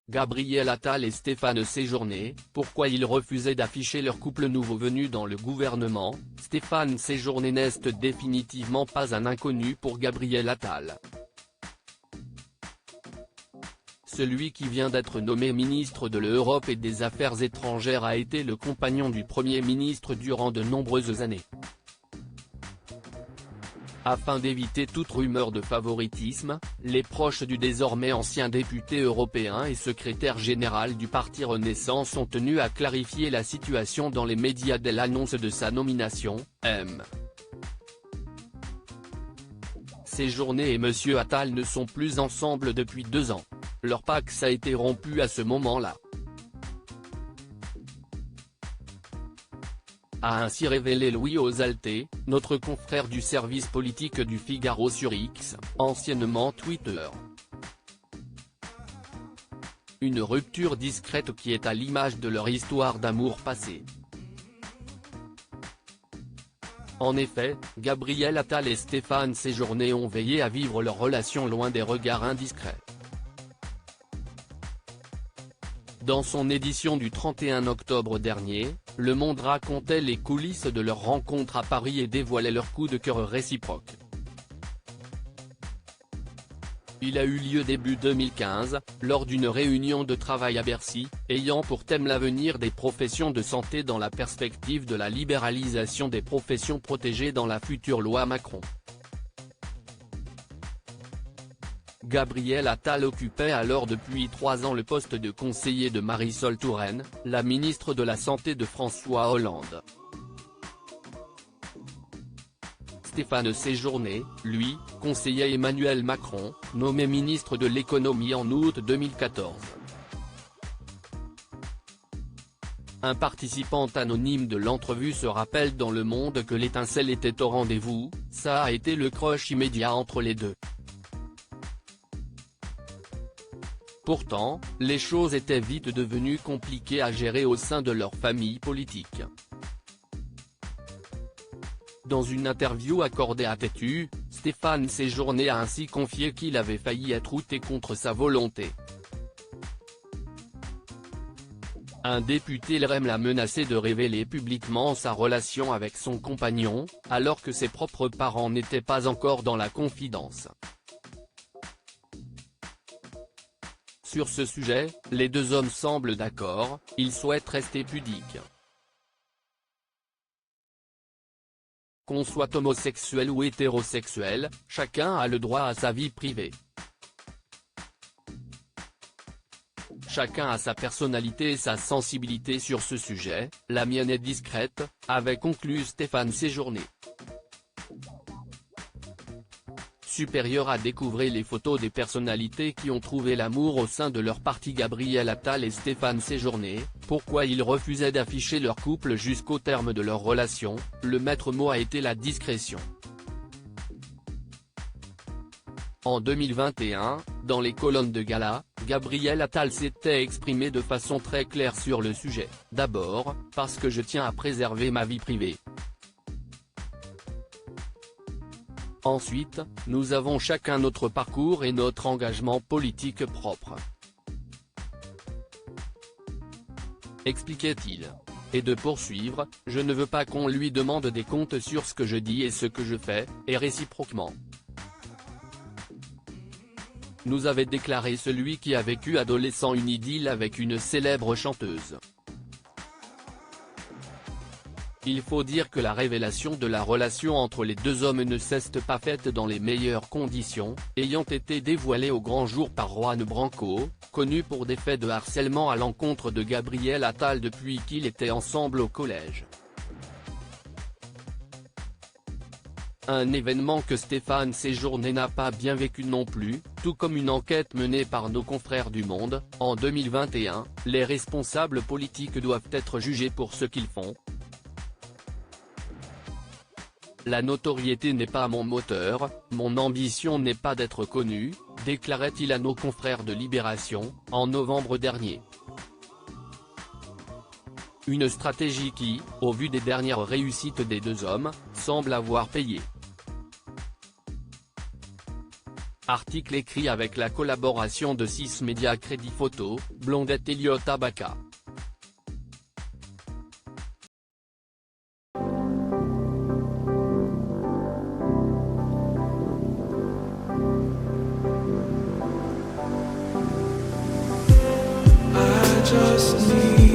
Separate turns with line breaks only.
Gabriel Attal et Stéphane Séjourné, pourquoi ils refusaient d'afficher leur couple nouveau venu dans le gouvernement. Stéphane Séjourné n'est définitivement pas un inconnu pour Gabriel Attal. Celui qui vient d'être nommé ministre de l'Europe et des Affaires étrangères a été le compagnon du Premier ministre durant de nombreuses années. Afin d'éviter toute rumeur de favoritisme, les proches du désormais ancien député européen et secrétaire général du parti Renaissance ont tenu à clarifier la situation dans les médias dès l'annonce de sa nomination. Séjourné et Monsieur Attal ne sont plus ensemble depuis 2 ans. Leur pax a été rompu à ce moment-là. A ainsi révélé Louis Ozalté, notre confrère du service politique du Figaro sur X, anciennement Twitter. Une rupture discrète qui est à l'image de leur histoire d'amour passée. En effet, Gabriel Attal et Stéphane Séjourné ont veillé à vivre leur relation loin des regards indiscrets. Dans son édition du 31 octobre dernier, Le Monde racontait les coulisses de leur rencontre à Paris et dévoilait leur coup de cœur réciproque. Il a eu lieu début 2015, lors d'une réunion de travail à Bercy, ayant pour thème l'avenir des professions de santé dans la perspective de la libéralisation des professions protégées dans la future loi Macron. Gabriel Attal occupait alors depuis 3 ans le poste de conseiller de Marisol Touraine, la ministre de la Santé de François Hollande. Stéphane Séjourné, lui, conseillait Emmanuel Macron, nommé ministre de l'économie en août 2014. Un participant anonyme de l'entrevue se rappelle dans Le Monde que l'étincelle était au rendez-vous, ça a été le crush immédiat entre les deux. Pourtant, les choses étaient vite devenues compliquées à gérer au sein de leur famille politique. Dans une interview accordée à Tétu, Stéphane Séjourné a ainsi confié qu'il avait failli être outé contre sa volonté. Un député LREM l'a menacé de révéler publiquement sa relation avec son compagnon, alors que ses propres parents n'étaient pas encore dans la confidence. Sur ce sujet, les deux hommes semblent d'accord, ils souhaitent rester pudiques. Qu'on soit homosexuel ou hétérosexuel, chacun a le droit à sa vie privée. Chacun a sa personnalité et sa sensibilité sur ce sujet, la mienne est discrète, avait conclu Stéphane Séjourné. Supérieur à découvrir les photos des personnalités qui ont trouvé l'amour au sein de leur parti. Gabriel Attal et Stéphane Séjourné, pourquoi ils refusaient d'afficher leur couple jusqu'au terme de leur relation, le maître mot a été la discrétion. En 2021, dans les colonnes de Gala, Gabriel Attal s'était exprimé de façon très claire sur le sujet, d'abord, parce que je tiens à préserver ma vie privée. Ensuite, nous avons chacun notre parcours et notre engagement politique propre. Expliquait-il. Et de poursuivre, je ne veux pas qu'on lui demande des comptes sur ce que je dis et ce que je fais, et réciproquement. Nous avait déclaré celui qui a vécu adolescent une idylle avec une célèbre chanteuse. Il faut dire que la révélation de la relation entre les deux hommes ne s'est pas faite dans les meilleures conditions, ayant été dévoilée au grand jour par Juan Branco, connu pour des faits de harcèlement à l'encontre de Gabriel Attal depuis qu'ils étaient ensemble au collège. Un événement que Stéphane Séjourné n'a pas bien vécu non plus, tout comme une enquête menée par nos confrères du Monde. En 2021, les responsables politiques doivent être jugés pour ce qu'ils font. La notoriété n'est pas mon moteur, mon ambition n'est pas d'être connu, déclarait-il à nos confrères de Libération, en novembre dernier. Une stratégie qui, au vu des dernières réussites des deux hommes, semble avoir payé. Article écrit avec la collaboration de 6 médias Crédit Photo, Blondette Elliott Abaka.
I just need